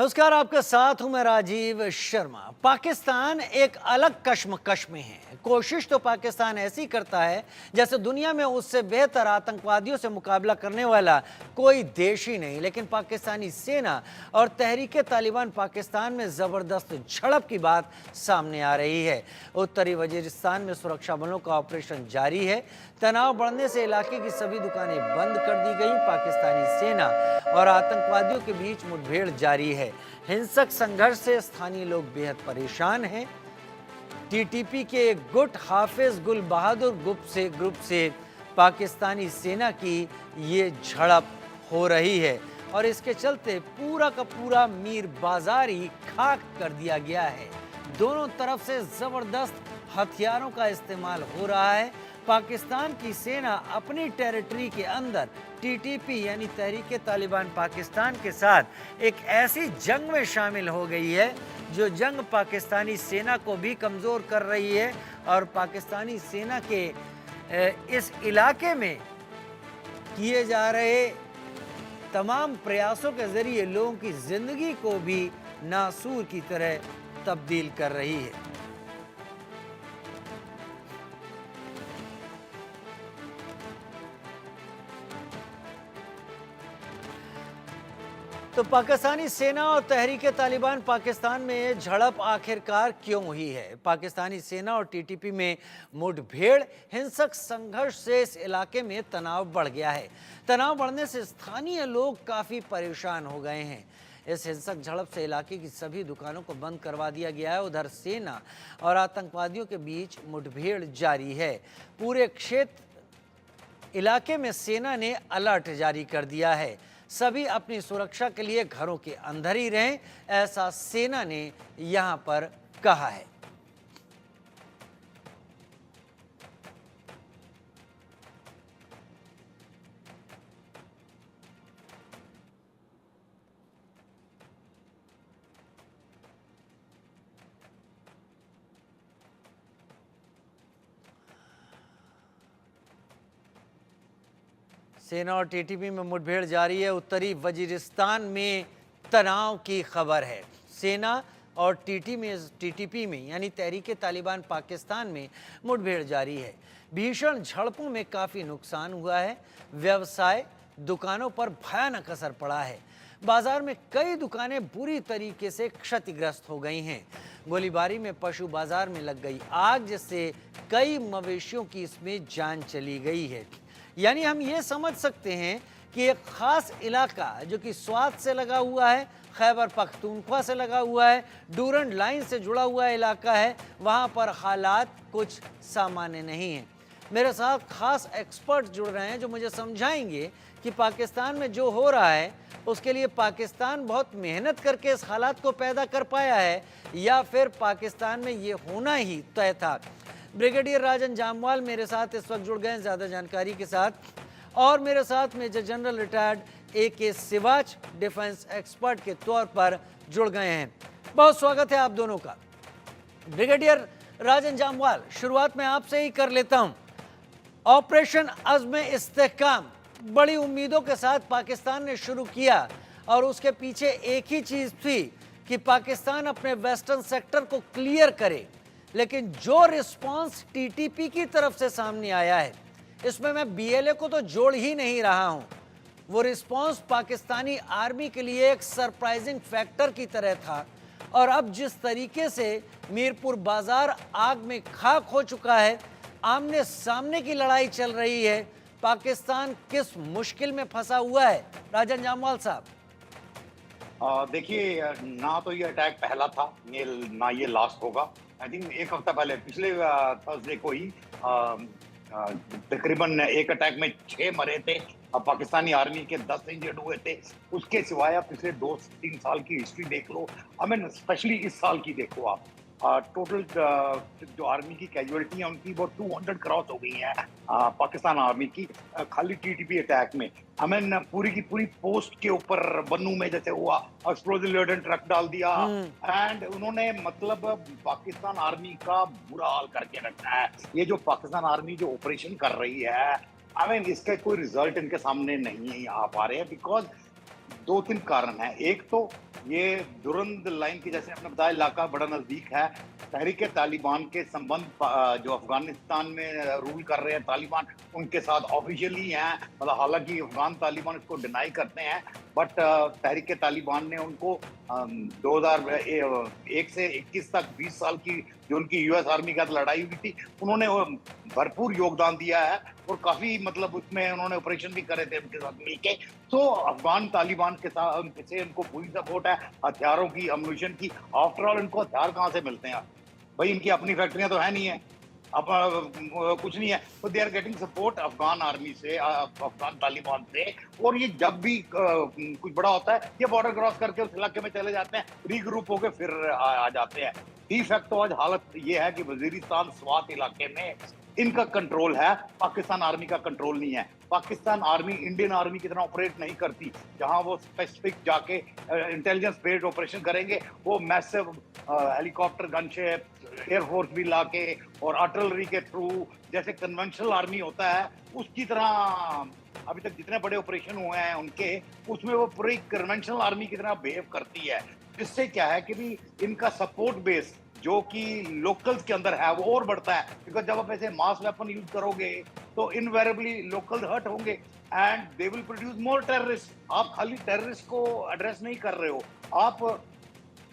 नमस्कार, आपके साथ हूं मैं राजीव शर्मा। पाकिस्तान एक अलग कश्मकश में है। कोशिश तो पाकिस्तान ऐसी करता है जैसे दुनिया में उससे बेहतर आतंकवादियों से मुकाबला करने वाला कोई देश ही नहीं, लेकिन पाकिस्तानी सेना और तहरीक तालिबान पाकिस्तान में ज़बरदस्त झड़प की बात सामने आ रही है। उत्तरी वजीरिस्तान में सुरक्षा बलों का ऑपरेशन जारी है। तनाव बढ़ने से इलाके की सभी दुकानें बंद कर दी गई। पाकिस्तानी सेना और आतंकवादियों के बीच मुठभेड़ जारी है। हिंसक संघर्ष से स्थानीय लोग बेहद परेशान हैं। टीटीपी के एक गुट हाफिज गुल बहादुर ग्रुप से पाकिस्तानी सेना की ये झड़प हो रही है और इसके चलते पूरा का पूरा मीर बाजार ही खाक कर दिया गया है। दोनों तरफ से जबरदस्त हथियारों का इस्तेमाल हो रहा है। पाकिस्तान की सेना अपनी टेरिटरी के अंदर टीटीपी यानी तहरीक तालिबान पाकिस्तान के साथ एक ऐसी जंग में शामिल हो गई है जो जंग पाकिस्तानी सेना को भी कमज़ोर कर रही है और पाकिस्तानी सेना के इस इलाके में किए जा रहे तमाम प्रयासों के ज़रिए लोगों की ज़िंदगी को भी नासूर की तरह तब्दील कर रही है। तो पाकिस्तानी सेना और तहरीक तालिबान पाकिस्तान में झड़प आखिरकार क्यों हुई है? पाकिस्तानी सेना और टीटीपी में मुठभेड़, हिंसक संघर्ष से इस इलाके में तनाव बढ़ गया है। तनाव बढ़ने से स्थानीय लोग काफ़ी परेशान हो गए हैं। इस हिंसक झड़प से इलाके की सभी दुकानों को बंद करवा दिया गया है। उधर सेना और आतंकवादियों के बीच मुठभेड़ जारी है। पूरे क्षेत्र इलाके में सेना ने अलर्ट जारी कर दिया है। सभी अपनी सुरक्षा के लिए घरों के अंदर ही रहें, ऐसा सेना ने यहां पर कहा है। सेना और टीटीपी में मुठभेड़ जारी है। उत्तरी वजीरिस्तान में तनाव की खबर है। सेना और टीटीपी में यानी तहरीक तालिबान पाकिस्तान में मुठभेड़ जारी है। भीषण झड़पों में काफ़ी नुकसान हुआ है। व्यवसाय, दुकानों पर भयानक असर पड़ा है। बाजार में कई दुकानें बुरी तरीके से क्षतिग्रस्त हो गई हैं। गोलीबारी में पशु बाजार में लग गई आग, जिससे कई मवेशियों की इसमें जान चली गई है। यानी हम ये समझ सकते हैं कि एक ख़ास इलाका जो कि स्वात से लगा हुआ है, खैबर पख्तूनख्वा से लगा हुआ है, डूरंड लाइन से जुड़ा हुआ इलाका है, वहाँ पर हालात कुछ सामान्य नहीं हैं। मेरे साथ ख़ास एक्सपर्ट जुड़ रहे हैं जो मुझे समझाएंगे कि पाकिस्तान में जो हो रहा है उसके लिए पाकिस्तान बहुत मेहनत करके इस हालात को पैदा कर पाया है या फिर पाकिस्तान में ये होना ही तय था। ब्रिगेडियर राजन जामवाल मेरे साथ इस वक्त जुड़ गए हैं ज़्यादा जानकारी के साथ, और मेरे साथ major general retired AK Siwach defence expert के तौर पर जुड़ गए हैं। बहुत स्वागत है आप दोनों का। ब्रिगेडियर राजन जामवाल, शुरुआत मैं आपसे ही कर लेता हूं। ऑपरेशन अज़्म इस्तेहकाम बड़ी उम्मीदों के साथ पाकिस्तान ने शुरू किया और उसके पीछे एक ही चीज़ थी कि पाकिस्तान अपने वेस्टर्न सेक्टर को क्लियर करे, लेकिन जो रिस्पांस टीटीपी की तरफ से सामने आया है इसमें मैं BLA को तो जोड़ ही नहीं रहा हूं। वो रिस्पांस पाकिस्तानी आर्मी के लिए एक सरप्राइजिंग फैक्टर की तरह था और अब जिस तरीके से मीरपुर बाजार आग में खाक हो चुका है, आमने सामने की लड़ाई चल रही है, पाकिस्तान किस मुश्किल में फंसा हुआ है? राजन जामवाल साहब। देखिए, ना तो ये अटैक पहला था, ना ये लास्ट होगा। आई थिंक एक हफ्ता पहले पिछले थर्सडे को ही तकरीबन एक अटैक में 6 मरे थे। पाकिस्तानी आर्मी के 10 इंजर्ड हुए थे। उसके सिवाय पिछले 2-3 साल की हिस्ट्री देख लो, स्पेशली इस साल की देखो आप। टोटल जो आर्मी की कैजुअलिटी है उनकी वो 200 क्रॉस हो गई है पाकिस्तान आर्मी की, खाली टीटीपी अटैक में। पूरी की पूरी पोस्ट के ऊपर बन्नू में जैसे हुआ, एक्सप्लोजिव लोडेड ट्रक डाल दिया एंड उन्होंने पाकिस्तान आर्मी का बुरा हाल करके रखा है। ये जो पाकिस्तान आर्मी जो ऑपरेशन कर रही है, इसके कोई रिजल्ट इनके सामने नहीं आ पा रहे हैं बिकॉज 2-3 कारण है। एक तो ये दुरंद लाइन की, जैसे आपने बताया, इलाका बड़ा नजदीक है। तहरीक तालिबान के संबंध जो अफगानिस्तान में रूल कर रहे हैं तालिबान, उनके साथ ऑफिशियली हैं। मतलब हालांकि अफगान तालिबान इसको डिनाई करते हैं, बट तहरीक तालिबान ने उनको 2001 से 21 तक 20 साल की जो उनकी यूएस आर्मी के साथ लड़ाई हुई थी, उन्होंने भरपूर योगदान दिया है और काफी मतलब उसमें उन्होंने ऑपरेशन भी करे थे उनके साथ मिलके। तो अफगान तालिबान के साथ से उनको पूरी सपोर्ट है, हथियारों की, अम्यूनिशन की। आफ्टर ऑल इनको हथियार कहाँ से मिलते हैं भाई? इनकी अपनी फैक्ट्रियां तो है नहीं है, अब कुछ नहीं है। तो they are getting support Afghan army से, अफगान तालिबान से। और ये जब भी कुछ बड़ा होता है, ये बॉर्डर क्रॉस करके उस इलाके में चले जाते हैं, रीग्रुप होके फिर आ जाते हैं। डी फैक्टो आज हालत ये है कि वजीरिस्तान स्वात इलाके में इनका कंट्रोल है, पाकिस्तान आर्मी का कंट्रोल नहीं है। पाकिस्तान आर्मी इंडियन आर्मी की तरह ऑपरेट नहीं करती, जहां वो स्पेसिफिक जाके इंटेलिजेंस बेस्ड ऑपरेशन करेंगे। वो मैसिव हेलीकॉप्टर, गनशिप, एयरफोर्स भी लाके और आर्टिलरी के थ्रू, जैसे कन्वेंशनल आर्मी होता है उसकी तरह अभी तक जितने बड़े ऑपरेशन हुए हैं उनके, उसमें वो पूरी कन्वेंशनल आर्मी की तरह बिहेव करती है। जिससे क्या है कि भी इनका सपोर्ट बेस जो कि लोकल्स के अंदर है वो और बढ़ता है, बिकॉज जब आप ऐसे मास वेपन यूज करोगे तो इनवेरेबली लोकल्स हर्ट होंगे and they will produce more terrorist. आप खाली टेररिस्ट को एड्रेस नहीं कर रहे हो, आप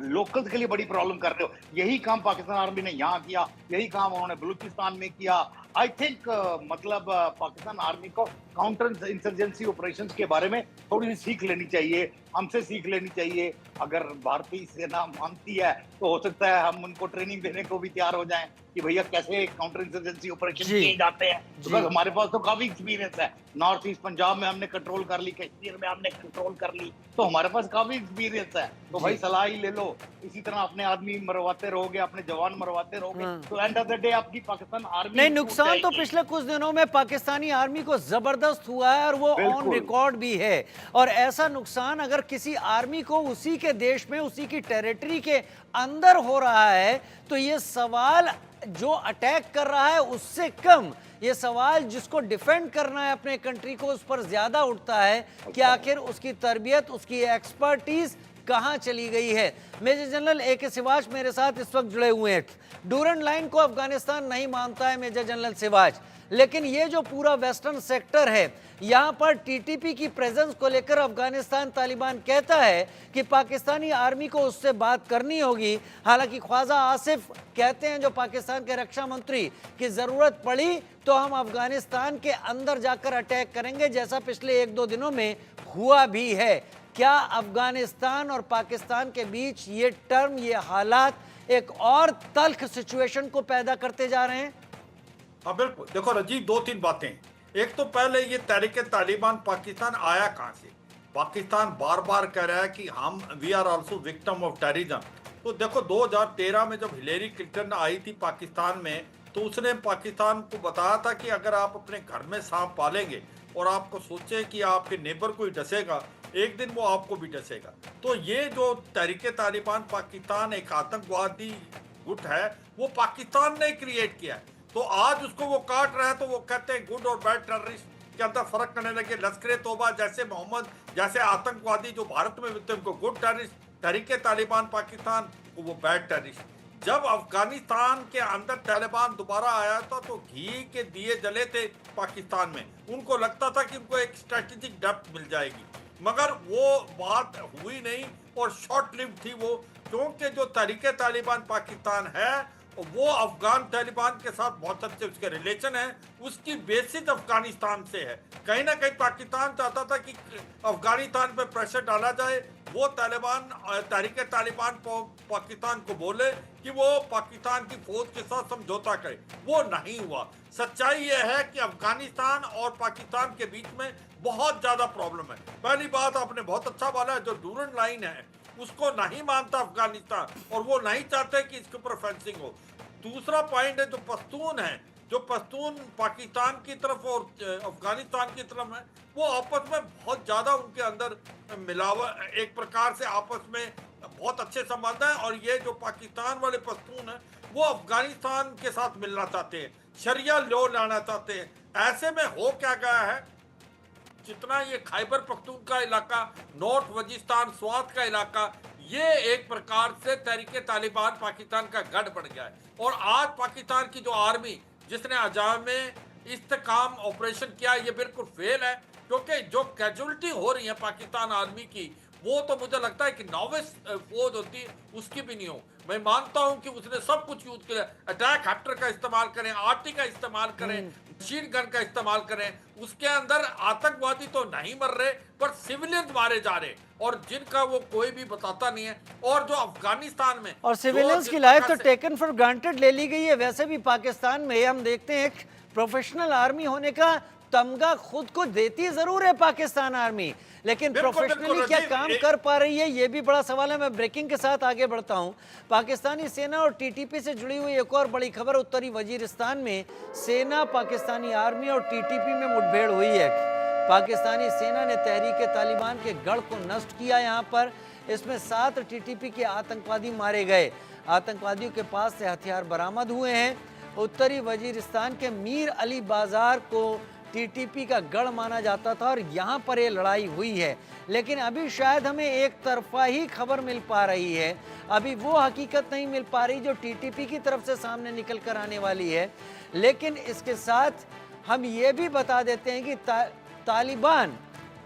लोकल्स के लिए बड़ी प्रॉब्लम कर रहे हो। यही काम पाकिस्तान आर्मी ने यहाँ किया, यही काम उन्होंने बलूचिस्तान में किया। आई थिंक मतलब पाकिस्तान आर्मी को काउंटर इंसर्जेंसी ऑपरेशंस के बारे में थोड़ी सी सीख लेनी चाहिए, हमसे सीख लेनी चाहिए। अगर भारतीय सेना मानती है तो हो सकता है हम उनको ट्रेनिंग देने को भी तैयार हो जाएं कि भैया कैसे काउंटर इंसर्जेंसी ऑपरेशन किए जाते हैं, बिकॉज हमारे पास तो काफी एक्सपीरियंस है। नॉर्थ ईस्ट पंजाब में हमने कंट्रोल कर ली, कश्मीर में हमने कंट्रोल कर ली, तो हमारे पास काफी एक्सपीरियंस है। तो भाई सलाह ही ले लो। इसी तरह अपने आदमी मरवाते रहोगे, अपने जवान मरवाते रहोगे, तो एंड ऑफ द डे आपकी पाकिस्तान आर्मी नहीं, नुकसान तो पिछले कुछ दिनों में पाकिस्तानी आर्मी को जबरदस्त हुआ है और वो ऑन रिकॉर्ड भी है। और ऐसा नुकसान अगर किसी आर्मी को उसी के देश में, उसी की टेरिटरी के अंदर हो रहा है, तो ये सवाल जो अटैक कर रहा है उससे कम ये सवाल जिसको डिफेंड करना है अपने कंट्री को, उस पर ज्यादा उठता है कि आखिर उसकी तरबियत, उसकी एक्सपर्टीज कहां चली गई है। Major general A K. सिवाच मेरे साथ इस वक्त जुड़े हुए हैं। डूरन लाइन को अफगानिस्तान नहीं मानता है मेजर जनरल सिवाच, लेकिन ये जो पूरा वेस्टर्न सेक्टर है, यहां पर टीटीपी की प्रेजेंस को लेकर अफगानिस्तान तालिबान कहता है कि पाकिस्तानी आर्मी को उससे बात करनी होगी। हालांकि ख्वाजा आसिफ कहते हैं, जो पाकिस्तान के रक्षा मंत्री, कि जरूरत पड़ी तो हम अफगानिस्तान के अंदर जाकर अटैक करेंगे, जैसा पिछले 1-2 दिनों में हुआ भी है। क्या अफगानिस्तान और पाकिस्तान के बीच ये टर्म, ये हालात एक और तल्ख सिचुएशन को पैदा करते जा रहे हैं? हाँ बिल्कुल। देखो रजीव, 2-3 बातें। एक तो पहले ये तहरीक तालिबान पाकिस्तान आया कहाँ से? पाकिस्तान बार बार कह रहा है कि हम we are also victim of terrorism. तो देखो 2013 में जब हिलेरी क्लिंटन आई थी पाकिस्तान में, तो उसने पाकिस्तान को बताया था कि अगर आप अपने घर में सांप पालेंगे और आपको सोचे कि आपके नेबर को ही डसेगा, एक दिन वो आपको भी डसेगा। तो ये जो तहरीक तालिबान पाकिस्तान एक आतंकवादी गुट है, वो पाकिस्तान ने क्रिएट किया है। तो आज उसको वो काट रहा है, तो वो कहते हैं गुड और बैड टेररिस्ट के अंदर फर्क करने लगे। लश्कर तोबा जैसे मोहम्मद जैसे आतंकवादी जो भारत में मिलते हैं, उनको गुड टेररिस्ट, तहरीक तालिबान पाकिस्तान को वो बैड टेररिस्ट। जब अफगानिस्तान के अंदर तालिबान दोबारा आया था तो घी के दिए जले थे पाकिस्तान में। उनको लगता था कि उनको एक स्ट्रेटेजिक डेप्थ मिल जाएगी, मगर वो बात हुई नहीं और शॉर्ट लिव थी वो, क्योंकि जो तहरीक तालिबान पाकिस्तान है वो अफगान तालिबान के साथ बहुत अच्छे उसके रिलेशन है, उसकी बेसिस अफगानिस्तान से है। कहीं ना कहीं पाकिस्तान चाहता था कि अफगानिस्तान पे प्रेशर डाला जाए, वो तालिबान तहरीक तालिबान पाकिस्तान को बोले कि वो पाकिस्तान की फौज के साथ समझौता करे। वो नहीं हुआ। सच्चाई यह है कि अफगानिस्तान और पाकिस्तान के बीच में बहुत ज्यादा प्रॉब्लम है। पहली बात आपने बहुत अच्छा बोला है, जो डूरन लाइन है उसको नहीं मानता अफगानिस्तान और वो नहीं चाहते कि इसके ऊपर फेंसिंग हो। दूसरा पॉइंट है जो पश्तून है, जो पश्तून पाकिस्तान की तरफ और अफगानिस्तान की तरफ है, वो आपस में बहुत ज्यादा उनके अंदर मिलावा, एक प्रकार से आपस में बहुत अच्छे संबंध है। और ये जो पाकिस्तान वाले पश्तून है वो अफगानिस्तान के साथ मिलना चाहते हैं, शरिया लॉ लाना चाहते हैं। ऐसे में हो क्या गया है, जितना ये खैबर पख्तूनख्वा इलाका, नॉर्थ वजीस्तान, स्वात का इलाका, ये एक प्रकार से तहरीके तालिबान पाकिस्तान का गढ़ बन गया है। और आज पाकिस्तान की जो आर्मी जिसने अजाम में इस्तेकाम ऑपरेशन किया, ये बिल्कुल फेल है, क्योंकि जो कैजुअलिटी हो रही है पाकिस्तान आर्मी की, वो तो मुझे लगता है कि नॉविस फौज होती उसकी भी नहीं हो। मैं मानता हूं कि उसने सब कुछ यूज किया, अटैक हेप्टर का इस्तेमाल करें, आरटी का इस्तेमाल करें, मशीन गन का इस्तेमाल करें, उसके अंदर आतंकवादी तो नहीं मर रहे पर सिविलियन मारे जा रहे, और जिनका वो कोई भी बताता नहीं है। और जो अफगानिस्तान में और सिविलियंस की लाइफ तो टेकन फॉर ग्रांटेड ले ली गई है। वैसे भी पाकिस्तान में हम देखते हैं एक प्रोफेशनल आर्मी होने का तमगा खुद को देती जरूर है पाकिस्तान आर्मी, लेकिन प्रोफेशनली क्या काम कर पा रही है, ये भी बड़ा सवाल है। मैं ब्रेकिंग के साथ आगे बढ़ता हूं। पाकिस्तानी सेना और टीटीपी से जुड़ी हुई एक और बड़ी खबर, उत्तरी वजीरिस्तान में सेना, पाकिस्तानी आर्मी और टीटीपी में मुठभेड़ हुई है। पाकिस्तानी सेना ने तहरीक तालिबान के गढ़ को नष्ट किया। यहाँ पर इसमें 7 टीटीपी के आतंकवादी मारे गए। आतंकवादियों के पास से हथियार बरामद हुए हैं। उत्तरी वजीरिस्तान के मीर अली बाजार को टीटीपी का गढ़ माना जाता था और यहाँ पर ये लड़ाई हुई है, लेकिन अभी शायद हमें एक तरफा ही खबर मिल पा रही है। अभी वो हकीकत नहीं मिल पा रही जो टीटीपी की तरफ से सामने निकल कर आने वाली है। लेकिन इसके साथ हम ये भी बता देते हैं कि तालिबान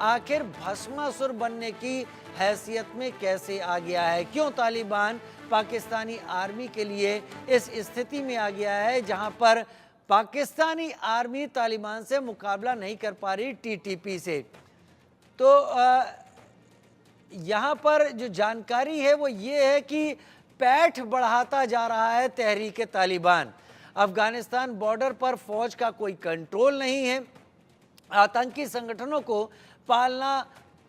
आखिर भस्मासुर बनने की हैसियत में कैसे आ गया है, क्यों तालिबान पाकिस्तानी आर्मी के लिए इस स्थिति में आ गया है जहां पर पाकिस्तानी आर्मी तालिबान से मुकाबला नहीं कर पा रही टीटीपी से। तो यहाँ पर जो जानकारी है वो ये है कि पैठ बढ़ाता जा रहा है तहरीक तालिबान। अफगानिस्तान बॉर्डर पर फौज का कोई कंट्रोल नहीं है। आतंकी संगठनों को पालना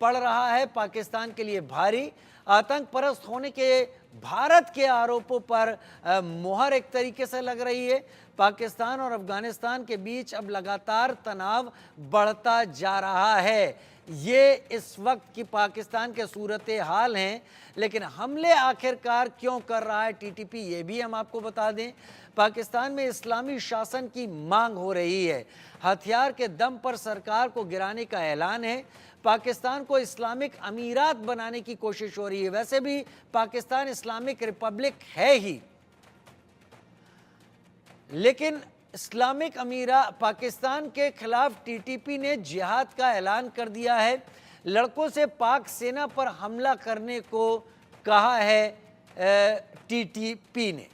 पड़ रहा है पाकिस्तान के लिए भारी। आतंक परस्त होने के भारत के आरोपों पर मोहर एक तरीके से लग रही है। पाकिस्तान और अफगानिस्तान के बीच अब लगातार तनाव बढ़ता जा रहा है। ये इस वक्त की पाकिस्तान के सूरत हाल हैं, लेकिन हमले आखिरकार क्यों कर रहा है टीटीपी, ये भी हम आपको बता दें। पाकिस्तान में इस्लामी शासन की मांग हो रही है। हथियार के दम पर सरकार को गिराने का ऐलान है। पाकिस्तान को इस्लामिक अमीरात बनाने की कोशिश हो रही है। वैसे भी पाकिस्तान इस्लामिक रिपब्लिक है ही, लेकिन इस्लामिक पाकिस्तान के खिलाफ टीटीपी ने जिहाद का ऐलान कर दिया है। लड़कों से पाक सेना पर हमला करने को कहा है टीटीपी ने।